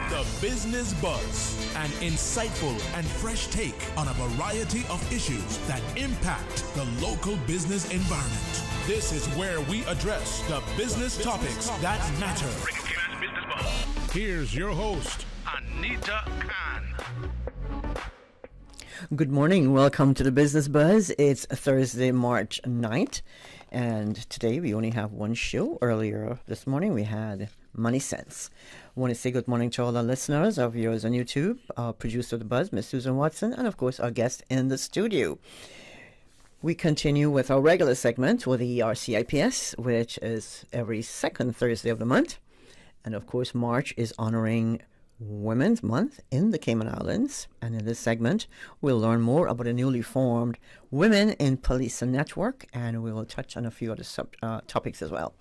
The Business Buzz, an insightful and fresh take on a variety of issues that impact the local business environment. This is where we address the business topics that matter. Here's your host, Anita Khan. Good morning. Welcome to the Business Buzz. It's Thursday, March 9th, and today we only have one show. Earlier this morning we had Money Sense. I want to say good morning to all our listeners, our viewers on YouTube, our producer of the Buzz, Miss Susan Watson, and of course our guest in the studio. We continue with our regular segment with the RCIPS, which is every second Thursday of the month. And of course, March is honoring Women's Month in the Cayman Islands. And in this segment, we'll learn more about a newly formed Women in Policing Network, and we will touch on a few other topics as well.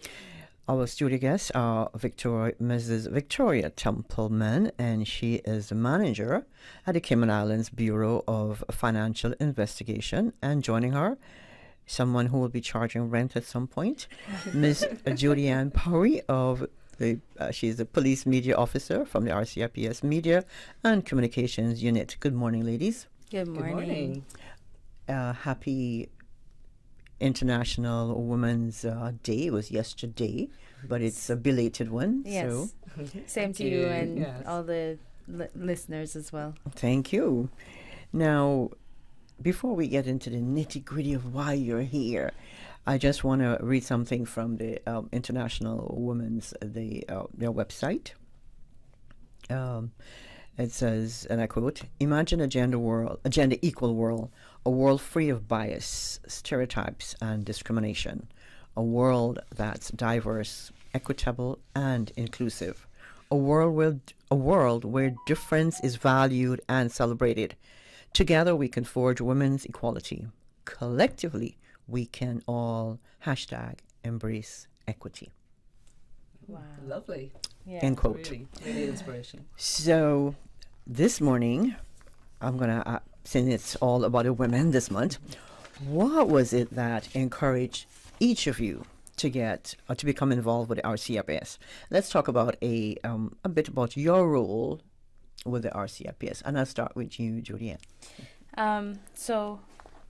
Our studio guests are Mrs. Victoria Templeman, and she is the manager at the Cayman Islands Bureau of Financial Investigation. And joining her, someone who will be charging rent at some point, Ms. Judy-Ann Powie she's the Police Media Officer from the RCIPS Media and Communications Unit. Good morning, ladies. Good morning. Happy International Women's Day. It was yesterday, but it's a belated one. Yes. So. Same to you and all the listeners as well. Thank you. Now, before we get into the nitty-gritty of why you're here, I just want to read something from the International Women's their website. It says, and I quote, "Imagine a gender equal world, a world free of bias, stereotypes, and discrimination, a world that's diverse, equitable, and inclusive, a world where difference is valued and celebrated. Together we can forge women's equality. Collectively, we can all #embrace equity." Wow. Lovely. Yeah. End quote. Really inspirational. So this morning, I'm going to, since it's all about the women this month, what was it that encouraged each of you to get or to become involved with the RCIPS? Let's talk about a bit about your role with the RCIPS, and I'll start with you, Judy-Ann. So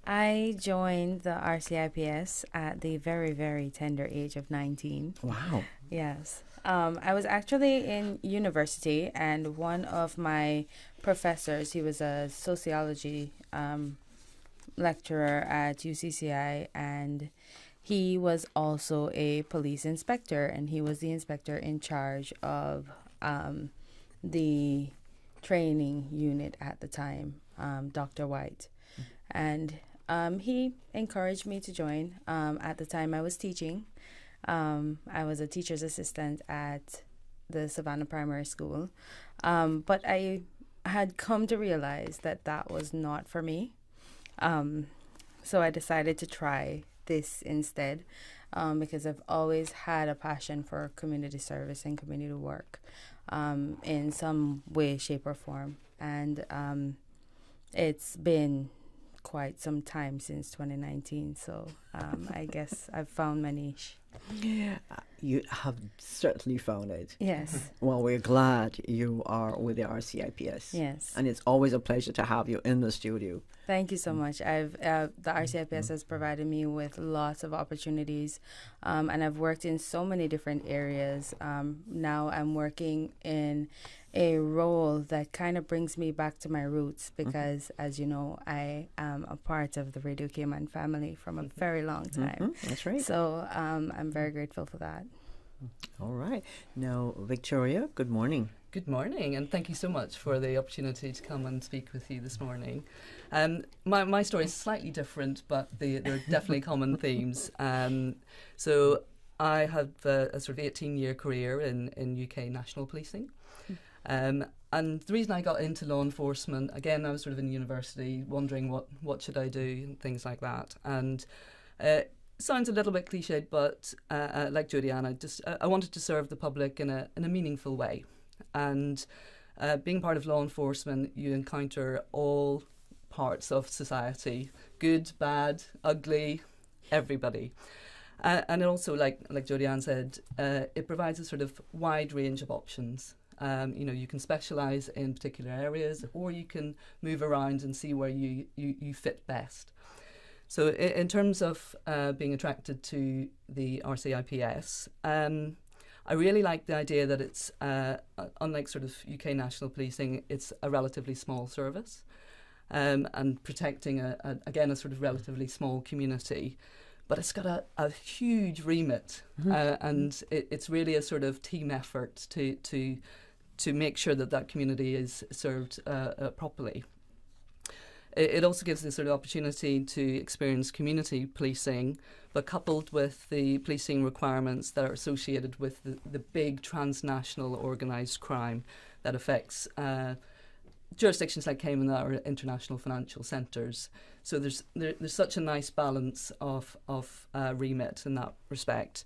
I joined the RCIPS at the very, very tender age of 19. Wow. Yes. I was actually in university, and one of my professors, he was a sociology lecturer at UCCI, and he was also a police inspector, and he was the inspector in charge of the training unit at the time, Dr. White. And he encouraged me to join. At the time I was teaching. I was a teacher's assistant at the Savannah Primary School. But I had come to realize that that was not for me. So I decided to try this instead, because I've always had a passion for community service and community work in some way, shape, or form. And it's been quite some time since 2019, so I guess I've found my niche. You have certainly found it. Yes. Well, we're glad you are with the RCIPS. Yes. And it's always a pleasure to have you in the studio. Thank you so much. The RCIPS has provided me with lots of opportunities, and I've worked in so many different areas. Now I'm working in a role that kind of brings me back to my roots because, as you know, I am a part of the Radio Cayman family from a very long time. That's right. So I'm very grateful for that. All right. Now, Victoria, good morning. Good morning, and thank you so much for the opportunity to come and speak with you this morning. My story is slightly different, but there are definitely common themes. So I have a sort of 18-year career in UK national policing. And the reason I got into law enforcement, again, I was sort of in university wondering what should I do and things like that. And sounds a little bit cliched, but like Judy-Ann, I wanted to serve the public in a meaningful way. And being part of law enforcement, you encounter all parts of society, good, bad, ugly, everybody. And it also, like Judy-Ann said, it provides a sort of wide range of options. You can specialise in particular areas, or you can move around and see where you fit best. So in terms of being attracted to the RCIPS, I really like the idea that it's, unlike sort of UK national policing, it's a relatively small service, and protecting, again, a sort of relatively small community. But it's got a huge remit, and it's really a sort of team effort to make sure that community is served properly. It also gives the sort of opportunity to experience community policing, but coupled with the policing requirements that are associated with the big transnational organised crime that affects jurisdictions like Cayman that are international financial centres. So there's such a nice balance of remit in that respect.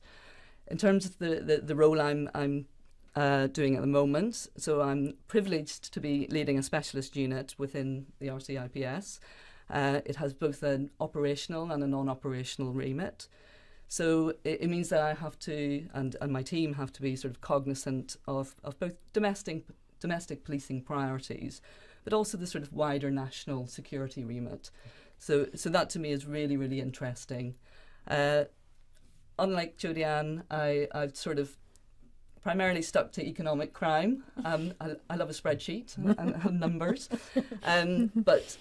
In terms of the role I'm doing at the moment, so I'm privileged to be leading a specialist unit within the RCIPS. It has both an operational and a non-operational remit. So it means that I have to, and my team have to be sort of cognizant of both domestic policing priorities, but also the sort of wider national security remit. So that to me is really, really interesting. Unlike Jodie Ann, I've sort of primarily stuck to economic crime. I love a spreadsheet and numbers, but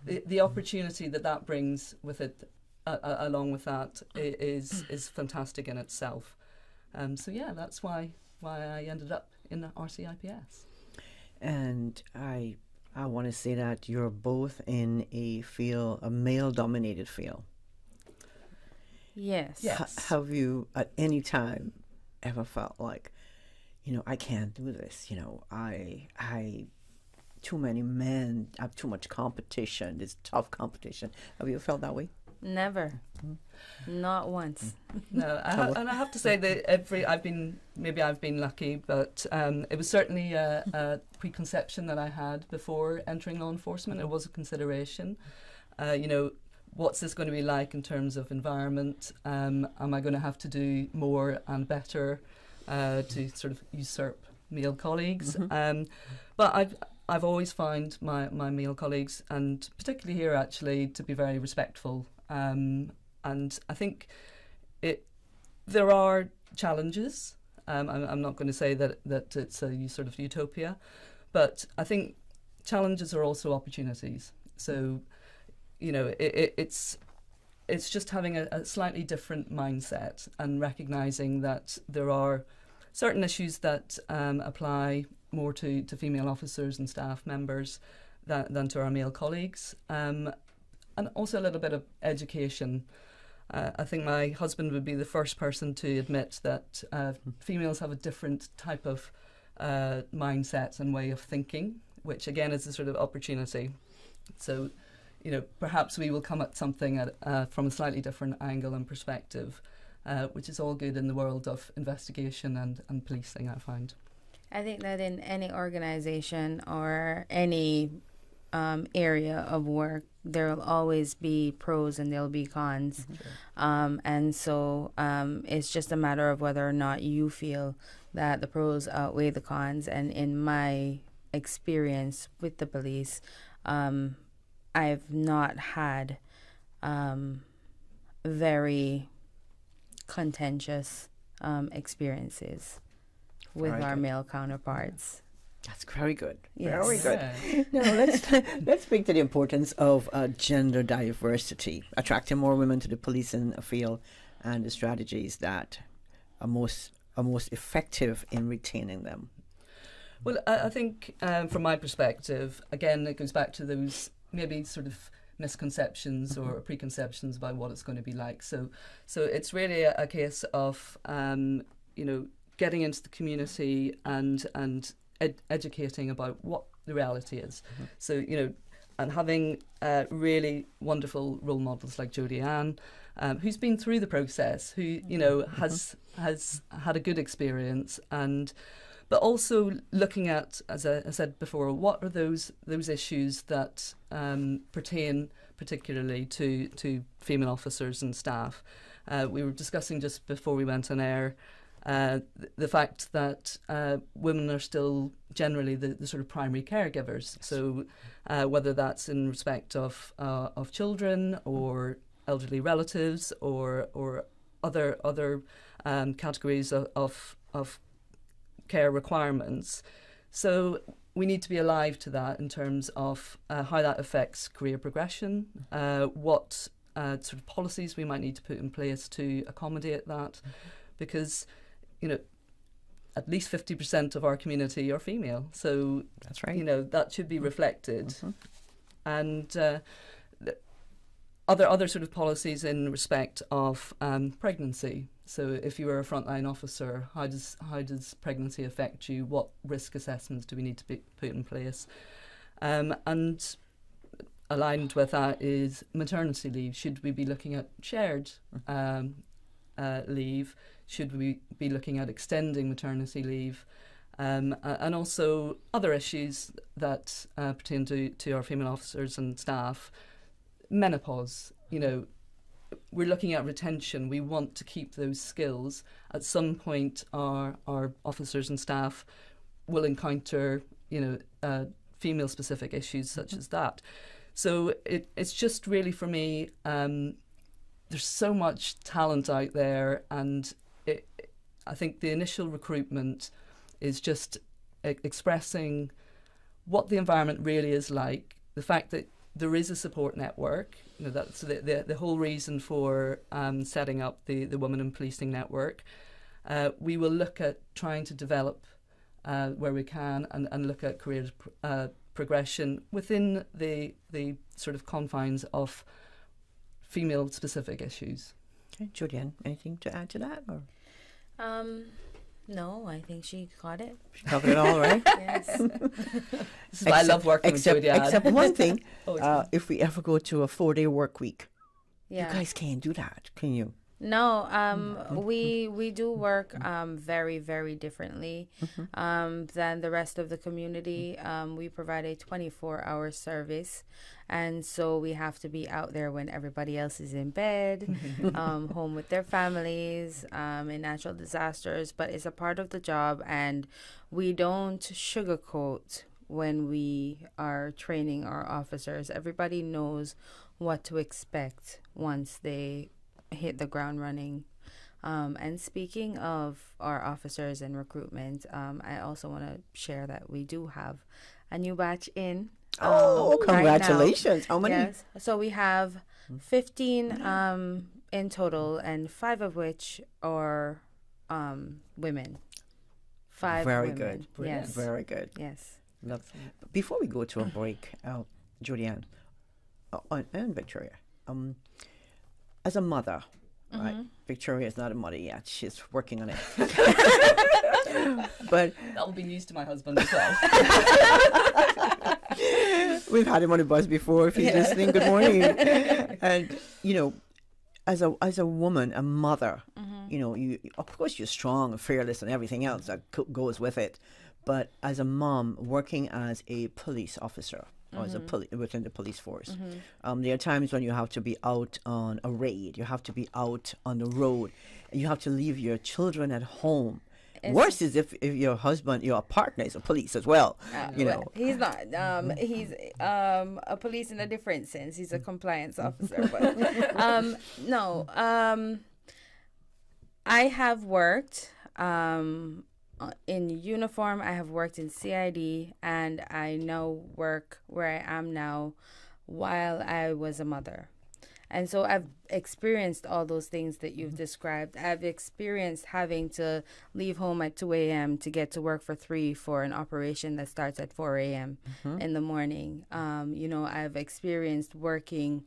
the opportunity that brings with it, along with that, is fantastic in itself. So yeah, that's why I ended up in the RCIPS. And I want to say that you're both in a male-dominated field. Yes. Have you at any time ever felt like, I can't do this, I too many men, I have too much competition, it's tough competition. Have you felt that way? Never. Not once. No, and I have to say that I've been lucky, but it was certainly a preconception that I had before entering law enforcement. It was a consideration. What's this going to be like in terms of environment? Am I going to have to do more and better to sort of usurp male colleagues? But I've always found my male colleagues, and particularly here actually, to be very respectful. And I think there are challenges. I'm not going to say that it's a sort of utopia, but I think challenges are also opportunities. So, it's just having a slightly different mindset and recognising that there are certain issues that apply more to female officers and staff members than to our male colleagues. And also a little bit of education. I think my husband would be the first person to admit that females have a different type of mindset and way of thinking, which again is a sort of opportunity. So, perhaps we will come at something from a slightly different angle and perspective, which is all good in the world of investigation and policing, I find. I think that in any organization or any area of work, there will always be pros and there'll be cons. And so it's just a matter of whether or not you feel that the pros outweigh the cons. And in my experience with the police, I've not had very contentious experiences with our male counterparts. That's very good. Yes. Very good. Now let's speak to the importance of gender diversity, attracting more women to the policing field, and the strategies that are most effective in retaining them. Well, I think from my perspective, again, it goes back to those maybe sort of misconceptions or preconceptions about what it's going to be like. So it's really a case of getting into the community and educating about what the reality is. So and having really wonderful role models like Jodie Ann, who's been through the process, who has had a good experience, but also looking at, as I said before, what are those issues that pertain particularly to female officers and staff. We were discussing just before we went on air the fact that women are still generally the sort of primary caregivers. So whether that's in respect of children or elderly relatives or other categories of care requirements. So we need to be alive to that in terms of how that affects career progression, what sort of policies we might need to put in place to accommodate that, because at least 50% of our community are female. So that's right. That should be reflected. And other sort of policies in respect of pregnancy. So if you are a frontline officer, how does pregnancy affect you? What risk assessments do we need to put in place? And aligned with that is maternity leave. Should we be looking at shared leave? Should we be looking at extending maternity leave? And also other issues that pertain to our female officers and staff. Menopause, we're looking at retention. We want to keep those skills. At some point, our officers and staff will encounter, female-specific issues such as that. So it's just really, for me, there's so much talent out there, and I think the initial recruitment is just expressing what the environment really is like, the fact that there is a support network. That's the whole reason for setting up the Women in Policing Network. We will look at trying to develop where we can and look at career progression within the sort of confines of female-specific issues. Okay, Julianne, anything to add to that? Or? No, I think she got it. She covered it all, right? Yes. This is why I love working with Julianne. Except one thing, if we ever go to a 4-day work week, Yeah. you guys can't do that, can you? No, we do work very, very differently than the rest of the community. We provide a 24-hour service, and so we have to be out there when everybody else is in bed, home with their families, in natural disasters. But it's a part of the job, and we don't sugarcoat when we are training our officers. Everybody knows what to expect once they hit the ground running. And speaking of our officers and recruitment, I also want to share that we do have a new batch in. Congratulations. Right How many? Yes. So we have 15 in total, and 5 of which are women. 5 Very women. good. Brilliant. Yes. Very good. Yes. Love. Before we go to a break, Julianne and Victoria, as a mother, right? Victoria is not a mother yet. She's working on it. But that will be news to my husband as well. We've had him on the bus before. If he's listening, good morning. And as a woman, a mother, you of course you're strong and fearless and everything else that goes with it. But as a mom working as a police officer, or as within the police force, there are times when you have to be out on a raid, you have to be out on the road, and you have to leave your children at home. Worse is if your husband, your partner is a police as well. He's not. He's a police in a different sense. He's a compliance officer. But no, I have worked in uniform. I have worked in CID, and I now work where I am now while I was a mother. And so I've experienced all those things that you've described. I've experienced having to leave home at 2 a.m. to get to work for 3 for an operation that starts at 4 a.m. in the morning. I've experienced working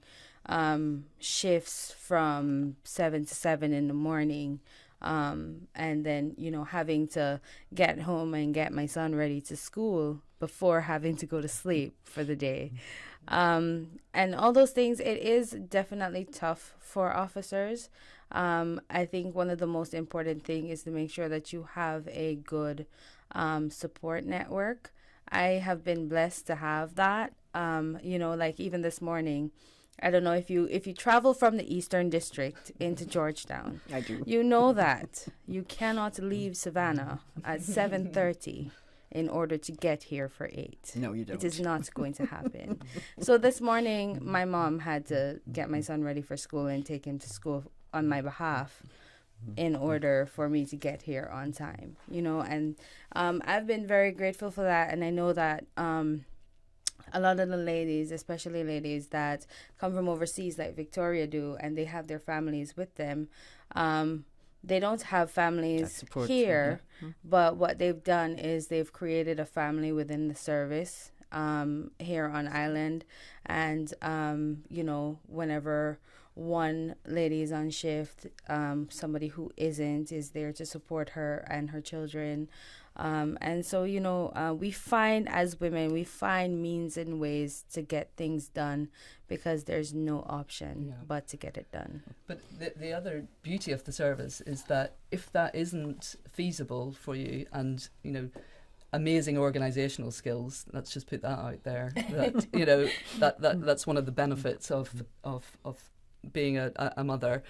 shifts from 7 to 7 in the morning. And then, having to get home and get my son ready to school before having to go to sleep for the day. And all those things, it is definitely tough for officers. I think one of the most important thing is to make sure that you have a good support network. I have been blessed to have that. Like even this morning, I don't know if you travel from the Eastern District into Georgetown. I do. You know that you cannot leave Savannah at 7:30 in order to get here for 8. No, you don't. It is not going to happen. So this morning, my mom had to get my son ready for school and take him to school on my behalf in order for me to get here on time, and I've been very grateful for that. And I know that a lot of the ladies, especially ladies that come from overseas like Victoria do, and they have their families with them, they don't have families here, but what they've done is they've created a family within the service here on island. And, whenever one lady is on shift, somebody who isn't is there to support her and her children. And so, we find as women, we find means and ways to get things done because there's no option but to get it done. But the other beauty of the service is that if that isn't feasible for you and, amazing organizational skills, let's just put that out there, that, that's one of the benefits of being a mother.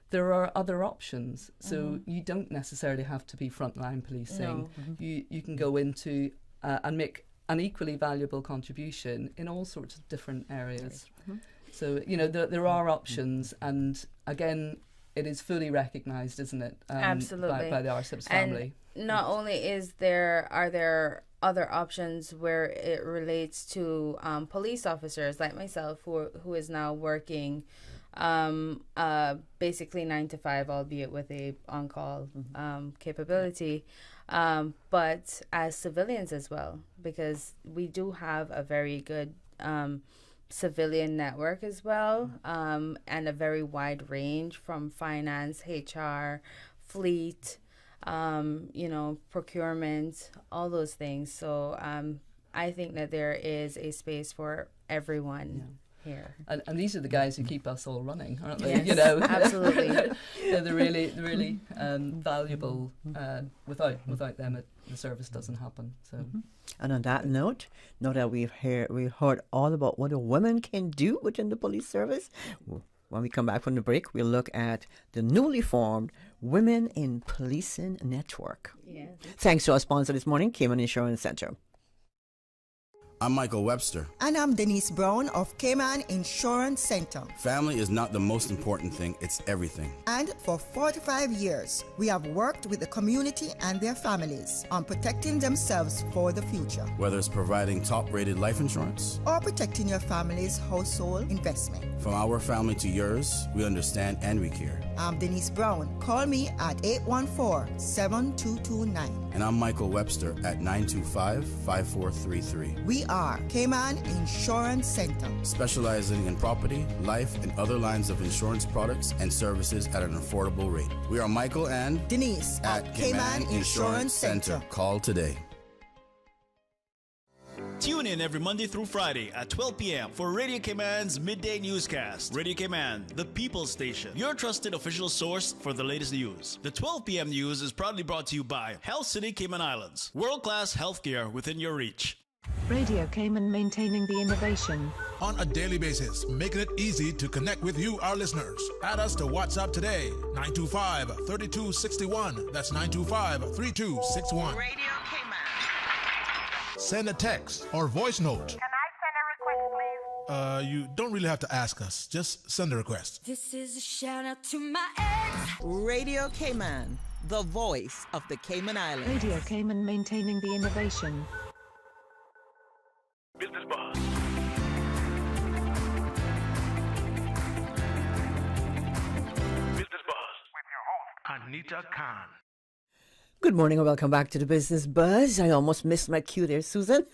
There are other options, so you don't necessarily have to be frontline policing. No. You can go into and make an equally valuable contribution in all sorts of different areas. So there are options, and again, it is fully recognised, isn't it? Absolutely, by the RSIPS family. And not only are there other options where it relates to police officers like myself, who is now working basically 9 to 5, albeit with a on-call capability, but as civilians as well, because we do have a very good civilian network as well, and a very wide range from finance, HR, fleet, procurement, all those things. So I think that there is a space for everyone here. And these are the guys who keep us all running, aren't they? Yes, absolutely. They're really valuable. Without them, the service doesn't happen. So. And on that note, now that we've heard all about what a woman can do within the police service, when we come back from the break, we'll look at the newly formed Women in Policing Network. Yes. Thanks to our sponsor this morning, Cayman Insurance Center. I'm Michael Webster. And I'm Denise Brown of Cayman Insurance Center. Family is not the most important thing, it's everything. And for 45 years, we have worked with the community and their families on protecting themselves for the future. Whether it's providing top-rated life insurance or protecting your family's household investment. From our family to yours, we understand and we care. I'm Denise Brown. Call me at 814-7229. And I'm Michael Webster at 925-5433. We are Cayman Insurance Center, specializing in property, life, and other lines of insurance products and services at an affordable rate. We are Michael and Denise at Cayman Insurance Center. Call today. Tune in every Monday through Friday at 12 p.m. for Radio Cayman's Midday Newscast. Radio Cayman, the people's station, your trusted official source for the latest news. The 12 p.m. news is proudly brought to you by Health City Cayman Islands. World-class healthcare within your reach. Radio Cayman, maintaining the innovation. On a daily basis, making it easy to connect with you, our listeners. Add us to WhatsApp today, 925-3261. That's 925-3261. Radio Cayman. Send a text or voice note. Can I send a request, please? You don't really have to ask us. Just send a request. This is a shout out to my ex. Radio Cayman, the voice of the Cayman Islands. Radio Cayman, maintaining the innovation. Business Buzz. Business Buzz with your host, Anita Khan. Good morning and welcome back to the Business Buzz. I almost missed my cue there, Susan.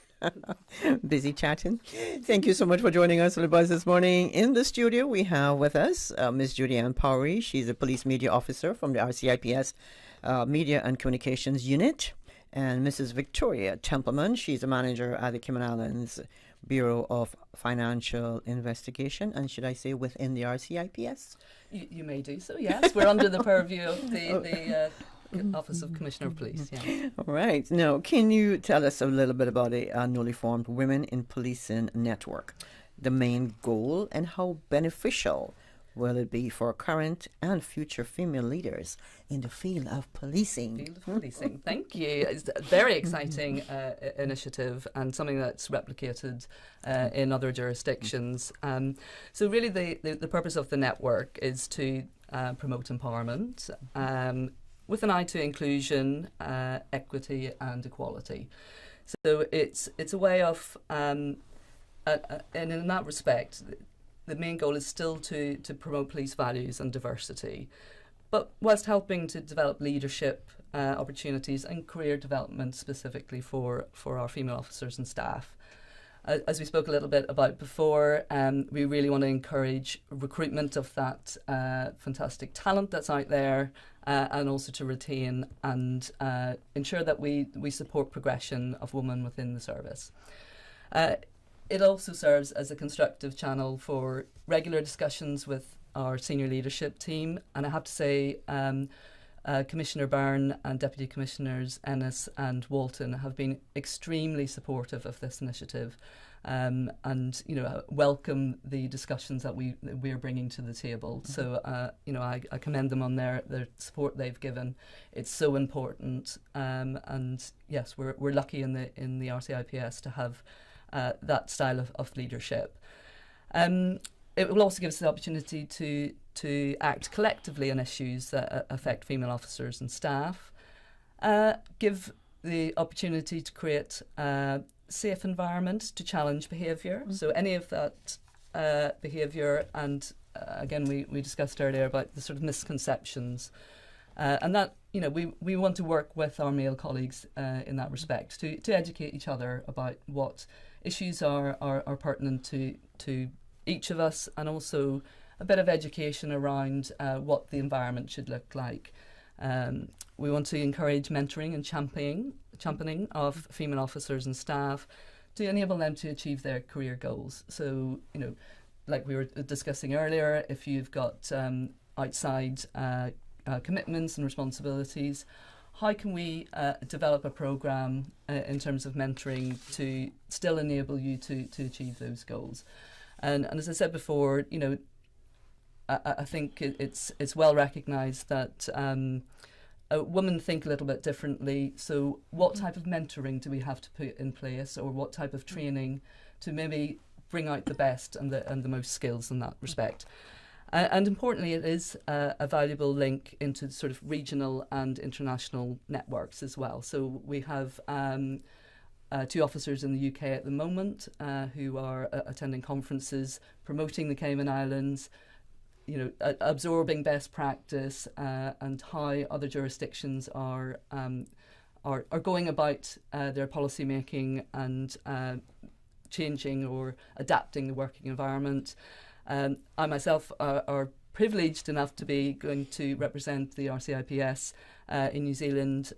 Busy chatting. Thank you so much for joining us for the Buzz this morning. In the studio, we have with us Ms. Judy Ann Powery. She's a police media officer from the RCIPS Media and Communications Unit. And Mrs. Victoria Templeman. She's a manager at the Cayman Islands Bureau of Financial Investigation. And should I say within the RCIPS? You may do so, yes. We're under the purview of the Office of Commissioner of Police, yeah. All right. Now, can you tell us a little bit about a newly formed Women in Policing Network? the main goal, and how beneficial will it be for current and future female leaders in the field of policing? Thank you. It's a very exciting initiative and something that's replicated in other jurisdictions. So really the purpose of the network is to promote empowerment with an eye to inclusion, equity and equality. So it's a way of, and in that respect, the main goal is still to promote police values and diversity, but whilst helping to develop leadership opportunities and career development specifically for our female officers and staff. As we spoke a little bit about before, we really want to encourage recruitment of that fantastic talent that's out there, and also to retain and ensure that we support progression of women within the service. It also serves as a constructive channel for regular discussions with our senior leadership team. And I have to say, Commissioner Byrne and Deputy Commissioners Ennis and Walton have been extremely supportive of this initiative, and welcome the discussions that we're bringing to the table. So I commend them on their support they've given. It's so important, and yes, we're lucky in the RCIPS to have that style of leadership. It will also give us the opportunity to act collectively on issues that affect female officers and staff, give the opportunity to create a safe environment to challenge behaviour. So any of that behaviour, and again we discussed earlier about the sort of misconceptions, and that we want to work with our male colleagues in that respect to educate each other about what issues are pertinent to each of us, and also a bit of education around what the environment should look like. We want to encourage mentoring and championing of female officers and staff to enable them to achieve their career goals. So, like we were discussing earlier, if you've got outside commitments and responsibilities, how can we develop a programme in terms of mentoring to still enable you to achieve those goals? And as I said before, I think it's well recognised that women think a little bit differently. So what type of mentoring do we have to put in place, or what type of training to maybe bring out the best and the most skills in that respect? And importantly, it is a valuable link into sort of regional and international networks as well. So we have 2 officers in the UK at the moment who are attending conferences promoting the Cayman Islands, absorbing best practice and how other jurisdictions are going about their policy making and changing or adapting the working environment. I myself are privileged enough to be going to represent the RCIPS in New Zealand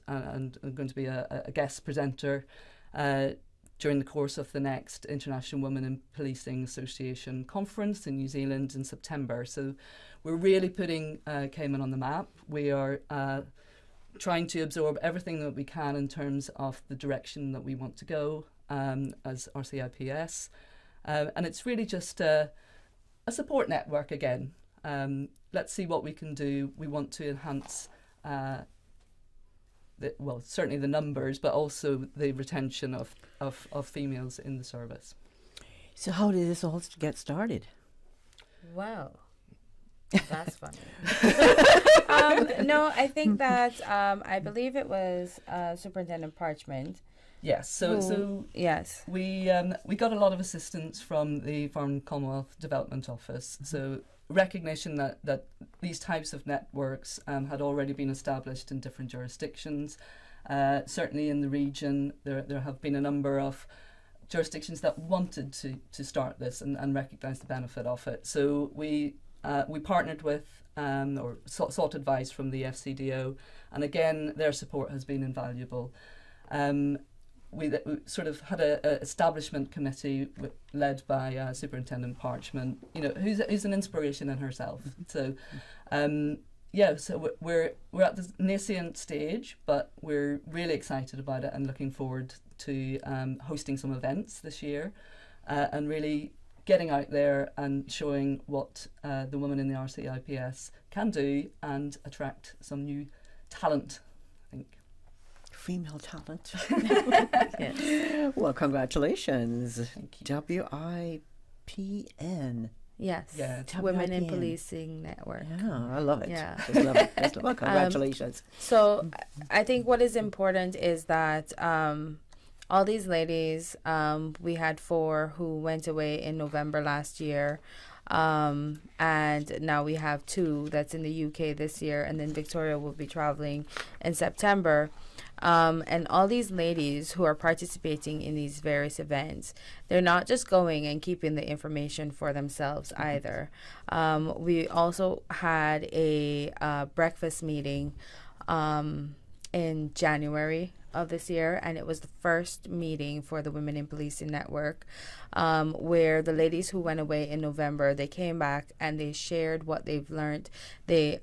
and I'm going to be a guest presenter during the course of the next International Women in Policing Association conference in New Zealand in September. So we're really putting Cayman on the map. We are trying to absorb everything that we can in terms of the direction that we want to go as RCIPS. And it's really just a support network again. Let's see what we can do. We want to enhance certainly the numbers, but also the retention of females in the service. So how did this all get started? Wow, that's funny. No, I think that I believe it was Superintendent Parchment. Yes, so yes, we got a lot of assistance from the Foreign Commonwealth Development Office. So recognition that these types of networks had already been established in different jurisdictions. Certainly in the region, there have been a number of jurisdictions that wanted to start this and recognise the benefit of it. So we partnered with or sought advice from the FCDO, and again their support has been invaluable. We sort of had a establishment committee led by Superintendent Parchment, who's an inspiration in herself. So, so we're at the nascent stage, but we're really excited about it and looking forward to hosting some events this year. and really getting out there and showing what the women in the RCIPS can do and attract some new talent, I think. Female talent. Yes. Well, congratulations. Thank you. WIPN. Yes. Yeah. Women in WIPN. Policing Network. Yeah, I love it. Yeah. Just love it. Just love it. Congratulations. So I think what is important is that all these ladies, we had 4 who went away in November last year. And now we have 2 that's in the UK this year, and then Victoria will be traveling in September. And all these ladies who are participating in these various events, they're not just going and keeping the information for themselves either. We also had a breakfast meeting in January of this year, and it was the first meeting for the Women in Policing Network, where the ladies who went away in November, they came back and they shared what they've learned. They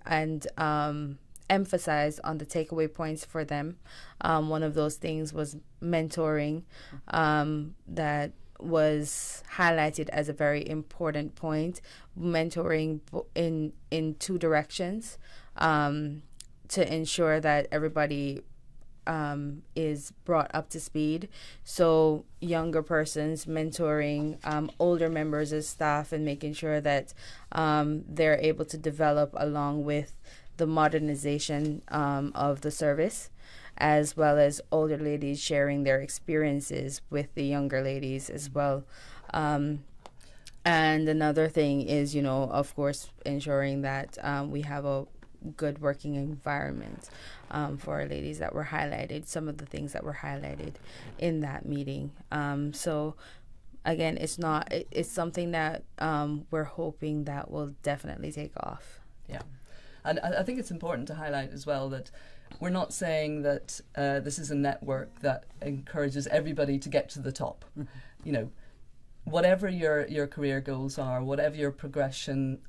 emphasized on the takeaway points for them. One of those things was mentoring, that was highlighted as a very important point. Mentoring in 2 directions, to ensure that everybody is brought up to speed. So younger persons mentoring older members of staff and making sure that they're able to develop along with the modernization of the service, as well as older ladies sharing their experiences with the younger ladies as well. And another thing is, of course, ensuring that we have a good working environment for our ladies that were highlighted, some of the things that were highlighted in that meeting. So again, it's something that we're hoping that will definitely take off. Yeah. And I think it's important to highlight as well that we're not saying that this is a network that encourages everybody to get to the top. Whatever your career goals are, whatever your progression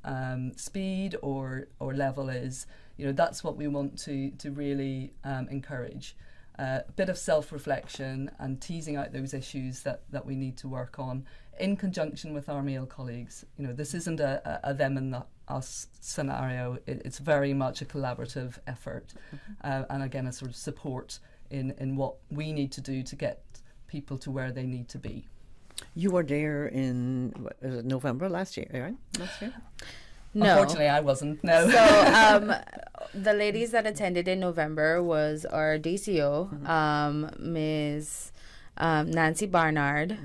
speed or level is, that's what we want to really encourage. A bit of self-reflection and teasing out those issues that we need to work on in conjunction with our male colleagues. This isn't a them and us scenario. It's very much a collaborative effort, and again a sort of support in what we need to do to get people to where they need to be. You were there in November last year, right? Last year? No. Unfortunately, I wasn't. No. So the ladies that attended in November was our DCO, Ms. Nancy Barnard,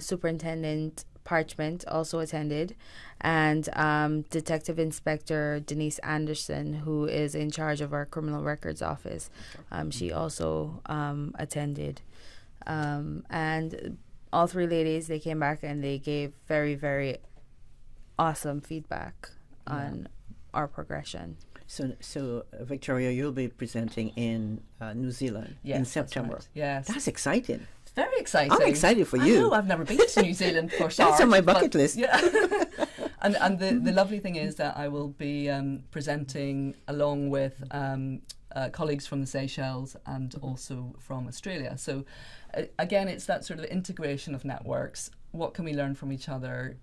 Superintendent Parchment also attended, and Detective Inspector Denise Anderson, who is in charge of our Criminal Records Office. She also attended. And all 3 ladies, they came back and they gave very, very awesome feedback on our progression. So Victoria, you'll be presenting in New Zealand in September. That's right. Yes. That's exciting. It's very exciting. I'm excited for you. I know, I've never been to New Zealand for That's on my bucket list. Yeah. And the lovely thing is that I will be presenting along with colleagues from the Seychelles and also from Australia. So again, it's that sort of integration of networks. What can we learn from each other?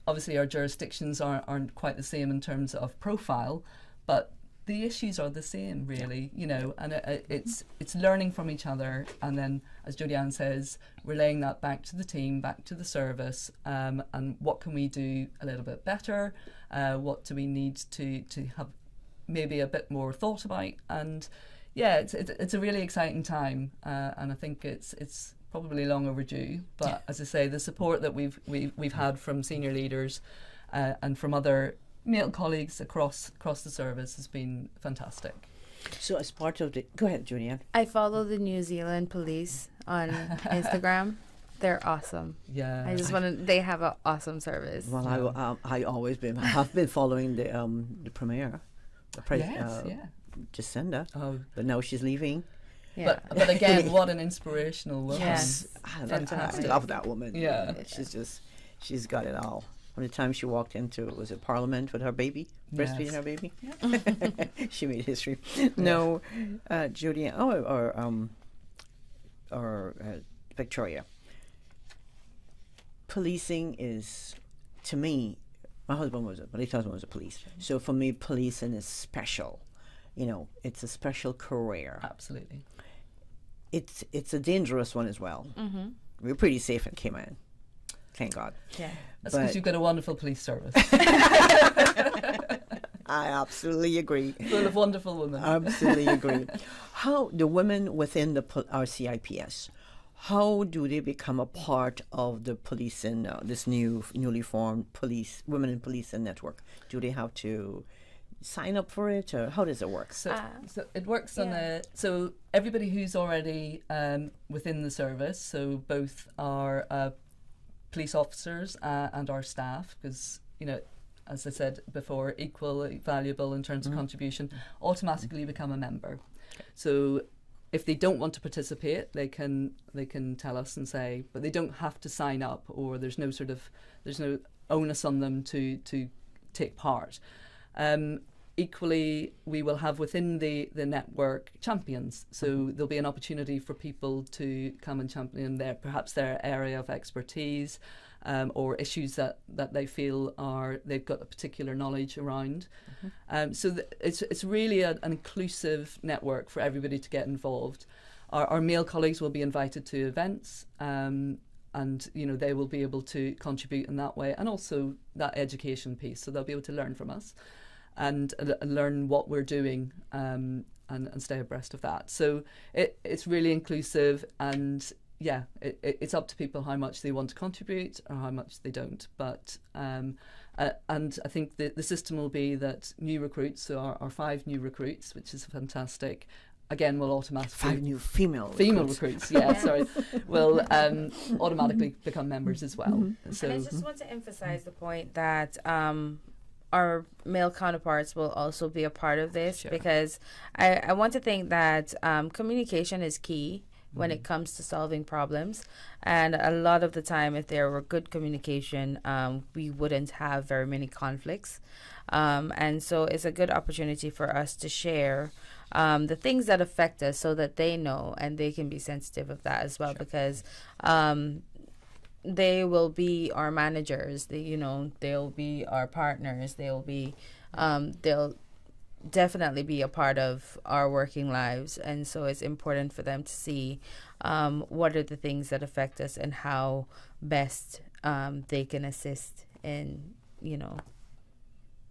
Obviously our jurisdictions aren't quite the same in terms of profile, but the issues are the same, really, and it's learning from each other, and then, as Jodie-Ann says, relaying that back to the team, back to the service, and what can we do a little bit better? What do we need to have maybe a bit more thought about? And yeah, it's a really exciting time, and I think it's probably long overdue. But as I say, the support that we've had from senior leaders and from other male colleagues across the service has been fantastic. So as part of the... Go ahead, Julianne. I follow the New Zealand police on Instagram. They're awesome. Yeah. I just want to... They have an awesome service. Well, I have been following the premiere. Jacinda. Oh. But now she's leaving. Yeah. But again, what an inspirational woman. Yes. Fantastic. I love that woman. Yeah. She's got it all. When the time she walked into, was it Parliament with her baby, breastfeeding her baby? Yeah. She made history. No, Judy, or Victoria. policing is, to me, my husband was a police. So for me, policing is special. You know, it's a special career. Absolutely. It's a dangerous one as well. Mm-hmm. We're pretty safe in Cayman. Thank God. Yeah. That's because you've got a wonderful police service. I absolutely agree. Full of wonderful women. Absolutely agree. How the women within the RCIPS, how do they become a part of the policing, this newly formed women in policing network? Do they have to sign up for it, or how does it work? So it works on so everybody who's already within the service, so both our police officers and our staff, because, you know, as I said before, equally valuable in terms of contribution, automatically become a member. So if they don't want to participate, they can tell us and say, but they don't have to sign up, or there's no onus on them to take part. Equally, we will have within the network champions, so there'll be an opportunity for people to come and champion perhaps their area of expertise, or issues that they feel they've got a particular knowledge around. So it's really an inclusive network for everybody to get involved. Our male colleagues will be invited to events, and you know, they will be able to contribute in that way, and also that education piece, so they'll be able to learn from us and learn what we're doing, and stay abreast of that. So it's really inclusive, and yeah, it's up to people how much they want to contribute or how much they don't. But and I think the system will be that new recruits, so our 5 new recruits, which is fantastic, again will automatically 5 new female recruits. Yeah, sorry, will automatically become members as well. Mm-hmm. So and I just want to emphasize the point that our male counterparts will also be a part of this, Sure. because I want to think that communication is key when it comes to solving problems, and a lot of the time, if there were good communication, we wouldn't have very many conflicts, and so it's a good opportunity for us to share the things that affect us, so that they know and they can be sensitive of that as well. Sure. Because they will be our managers, they'll be our partners, they'll definitely be a part of our working lives, and so it's important for them to see what are the things that affect us and how best they can assist in,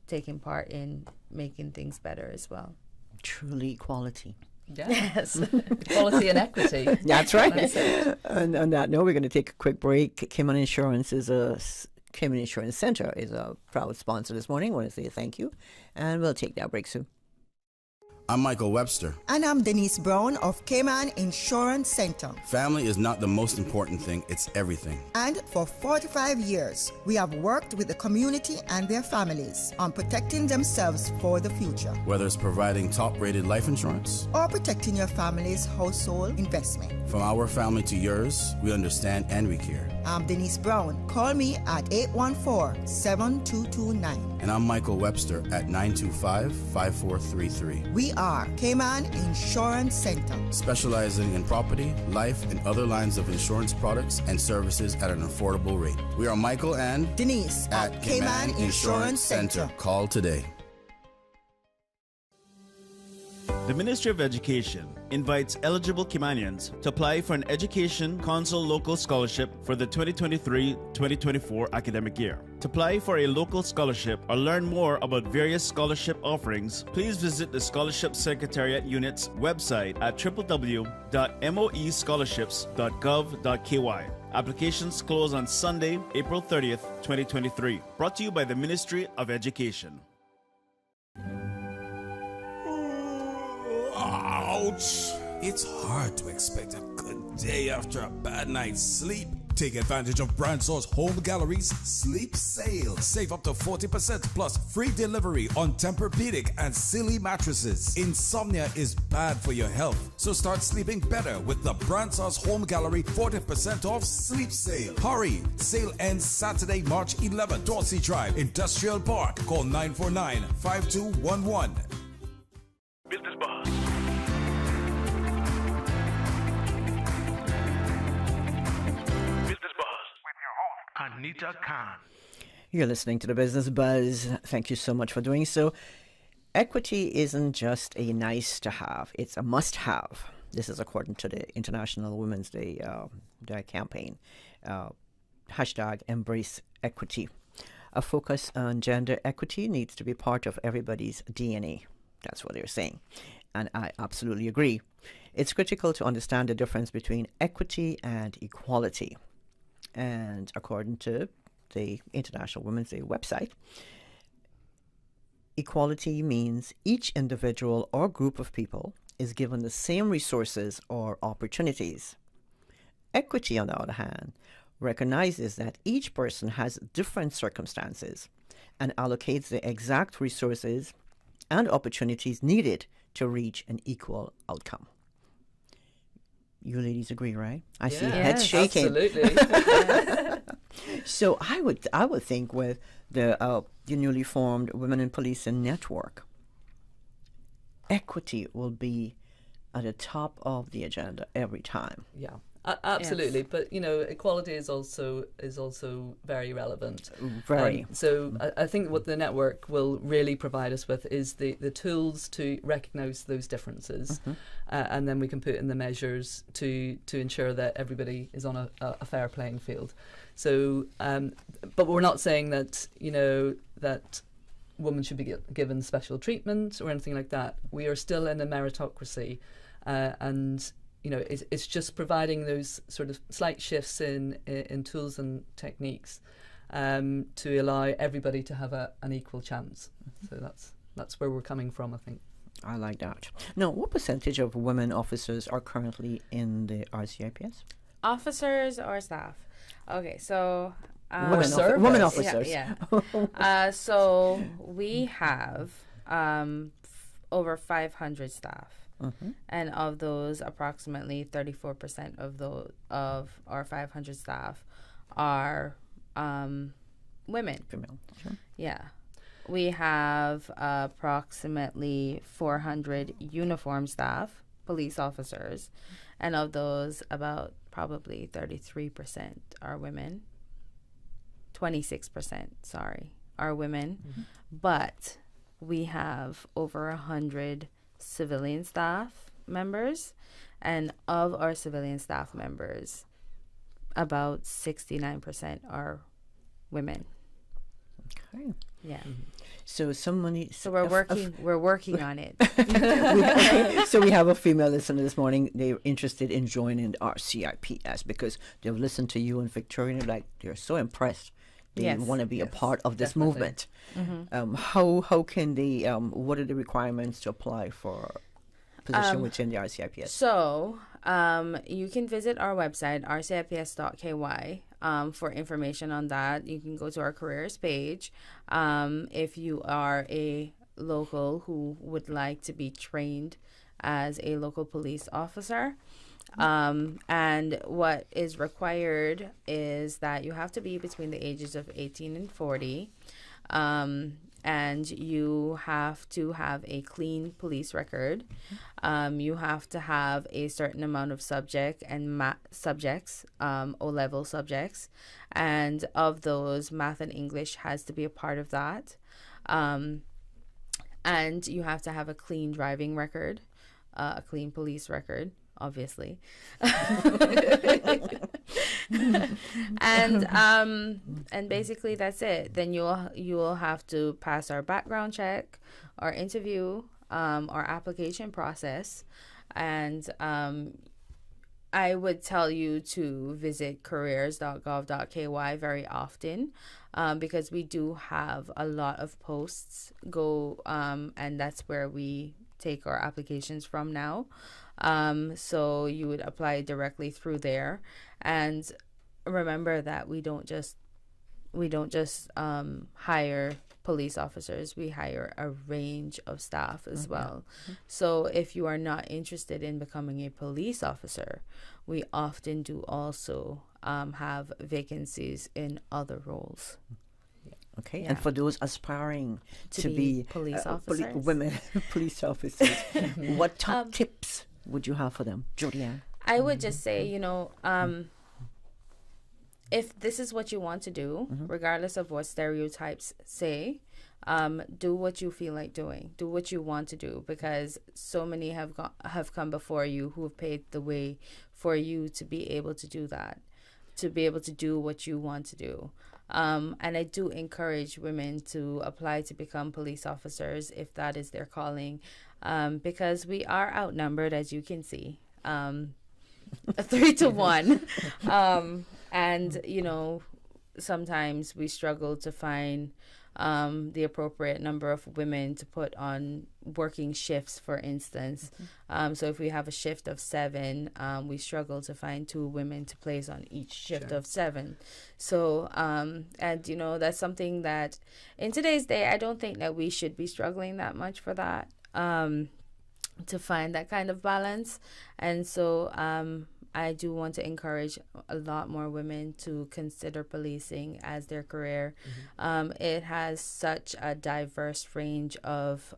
taking part in making things better as well. Truly equality. Yes. Equality and equity. That's right. And on that note, we're going to take a quick break. Cayman Insurance Center is a proud sponsor this morning. I want to say thank you, and we'll take that break soon. I'm Michael Webster. And I'm Denise Brown of Cayman Insurance Center. Family is not the most important thing, it's everything. And for 45 years, we have worked with the community and their families on protecting themselves for the future. Whether it's providing top-rated life insurance or protecting your family's household investment. From our family to yours, we understand and we care. I'm Denise Brown. Call me at 814-7229. And I'm Michael Webster at 925-5433. We are Cayman Insurance Center, specializing in property, life, and other lines of insurance products and services at an affordable rate. We are Michael and Denise at Cayman Insurance Center. Call today. The Ministry of Education invites eligible Caymanians to apply for an Education Council Local Scholarship for the 2023-2024 academic year. To apply for a local scholarship or learn more about various scholarship offerings, please visit the Scholarship Secretariat Unit's website at www.moescholarships.gov.ky. Applications close on Sunday, April 30th, 2023. Brought to you by the Ministry of Education. Ouch! It's hard to expect a good day after a bad night's sleep. Take advantage of Brandsour's Home Gallery's Sleep Sale. Save up to 40% plus free delivery on Tempur-Pedic and Silly mattresses. Insomnia is bad for your health, so start sleeping better with the Brandsour's Home Gallery 40% off Sleep Sale. Hurry! Sale ends Saturday, March 11th. Dorsey Drive, Industrial Park. Call 949-5211. Business Buzz. Anita Khan. You're listening to the Business Buzz. Thank you so much for doing so. Equity isn't just a nice to have, it's a must have. This is according to the International Women's Day campaign. Hashtag Embrace Equity. A focus on gender equity needs to be part of everybody's DNA. That's what they're saying. And I absolutely agree. It's critical to understand the difference between equity and equality. And according to the International Women's Day website, equality means each individual or group of people is given the same resources or opportunities. Equity, on the other hand, recognizes that each person has different circumstances and allocates the exact resources and opportunities needed to reach an equal outcome. You ladies agree, right? I see heads shaking. Absolutely. So I would think with the newly formed Women in Policing Network, equity will be at the top of the agenda every time. Yeah. Absolutely, yes. But equality is also very relevant. Very. I think what the network will really provide us with is the tools to recognise those differences, and then we can put in the measures to ensure that everybody is on a fair playing field. So, but we're not saying that that women should be given special treatment or anything like that. We are still in a meritocracy, and it's just providing those sort of slight shifts in tools and techniques to allow everybody to have an equal chance. So that's where we're coming from, I think. I like that. Now, what percentage of women officers are currently in the RCIPS? Officers or staff? Okay, so women officers. Yeah. So we have over 500 staff. And of those, approximately 34% of our 500 staff are women. Female. Sure. Yeah. We have approximately 400 uniform staff, police officers, and of those, about probably 33% are women. 26%, are women. But we have over 100 civilian staff members, and of our civilian staff members, about 69% are women. Okay. Yeah. So we're working on it. So we have a female listener this morning. They're interested in joining our CIPS because they've listened to you and Victoria, and they're so impressed. They want to be a part of this movement. How can they? What are the requirements to apply for a position within the RCIPS? So you can visit our website rcips.ky for information on that. You can go to our careers page. If you are a local who would like to be trained as a local police officer. And what is required is that you have to be between the ages of 18 and 40, and you have to have a clean police record. You have to have a certain amount of subjects, O-level subjects, and of those, math and English has to be a part of that. And you have to have a clean driving record, a clean police record. Obviously. And basically that's it. Then you will have to pass our background check, our interview, our application process, and I would tell you to visit careers.gov.ky very often, because we do have a lot of posts and that's where we take our applications from now. So you would apply directly through there, and remember that we don't just hire police officers. We hire a range of staff as well. So if you are not interested in becoming a police officer, we often do also have vacancies in other roles. Okay, and for those aspiring to be police officers, women police officers, what top tips would you have for them, Julianne? I would just say, if this is what you want to do, regardless of what stereotypes say, do what you feel like doing. Do what you want to do, because so many have come before you who have paved the way for you to be able to do that, to be able to do what you want to do. And I do encourage women to apply to become police officers if that is their calling, because we are outnumbered, as you can see, 3 to 1. And, you know, sometimes we struggle to find the appropriate number of women to put on working shifts, for instance. So if we have a shift of 7, we struggle to find 2 women to place on each shift of 7. So, and, you know, that's something that in today's day, I don't think that we should be struggling that much for that, to find that kind of balance. And so I do want to encourage a lot more women to consider policing as their career. It has such a diverse range of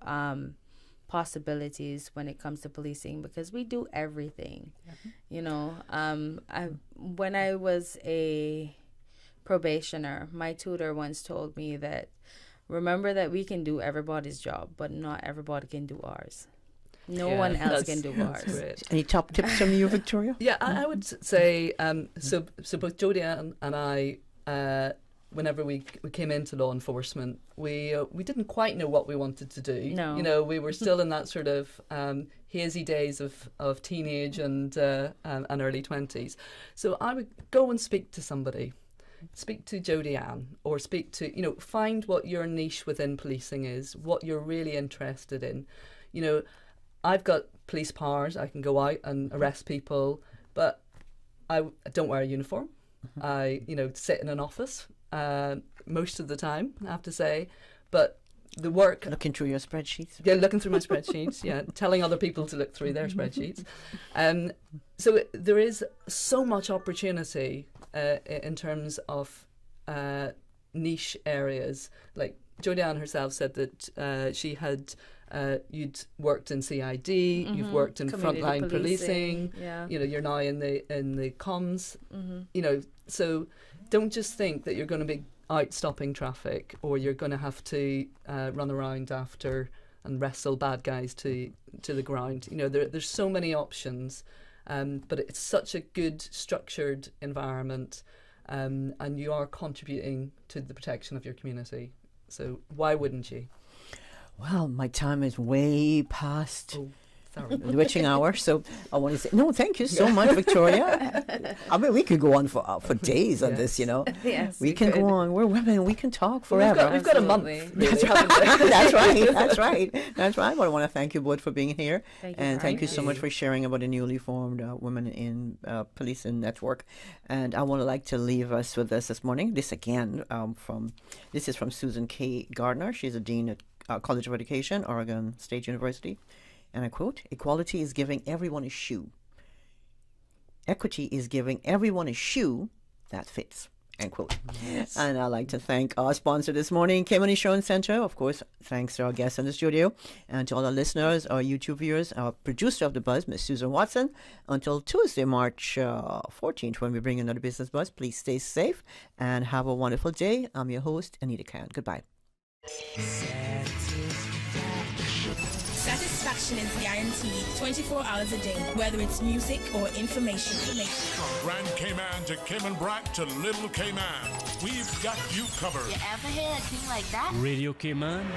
possibilities when it comes to policing, because we do everything. You know, when I was a probationer, my tutor once told me that, remember that we can do everybody's job, but not everybody can do ours. No one else can do ours. Great. Any top tips from you, Victoria? Yeah, I would say, so both Jodie and I, whenever we came into law enforcement, we didn't quite know what we wanted to do. No. You know, we were still in that sort of hazy days of teenage and early 20s. So I would go and speak to somebody. Speak to Jodie Ann, or speak to, you know, find what your niche within policing is, what you're really interested in. You know, I've got police powers. I can go out and arrest people, but I don't wear a uniform. I, you know, sit in an office most of the time, I have to say. But the work... Looking through your spreadsheets. Yeah, looking through my spreadsheets, yeah. Telling other people to look through their spreadsheets. So there is so much opportunity in terms of niche areas. Like Jodie Ann herself said that she had... you'd worked in CID, you've worked in frontline policing. You know, you're now in the comms. You know, so don't just think that you're going to be out stopping traffic, or you're going to have to run around after and wrestle bad guys to the ground. You know, there's so many options, but it's such a good structured environment, and you are contributing to the protection of your community. So why wouldn't you? Well, my time is way past Sorry. the witching hour, so I want to say no. Thank you so much, Victoria. I mean, we could go on for days on this. You know, Yes, we can go on. We're women. We can talk Well, forever. we've got a month. Absolutely. Really, That's right. That's right. That's right. But I want to thank you both for being here, Thank you and for thank you having so us. much for sharing about the newly formed Women in Policing Network. And I want to like to leave us with this morning. This again this is from Susan K. Gardner. She's a dean at College of Education, Oregon State University. And I quote, "Equality is giving everyone a shoe. Equity is giving everyone a shoe that fits." End quote. Yes. And I'd like to thank our sponsor this morning, Cayman Insurance Center. Of course, thanks to our guests in the studio, and to all our listeners, our YouTube viewers, our producer of The Buzz, Miss Susan Watson. Until Tuesday, March 14th, when we bring another Business Buzz, please stay safe and have a wonderful day. I'm your host, Anita Khan. Goodbye. Satisfaction is guaranteed 24 hours a day, whether it's music or information. From Grand Cayman to Cayman Brac to Little Cayman, we've got you covered. You ever hear a thing like that? Radio Cayman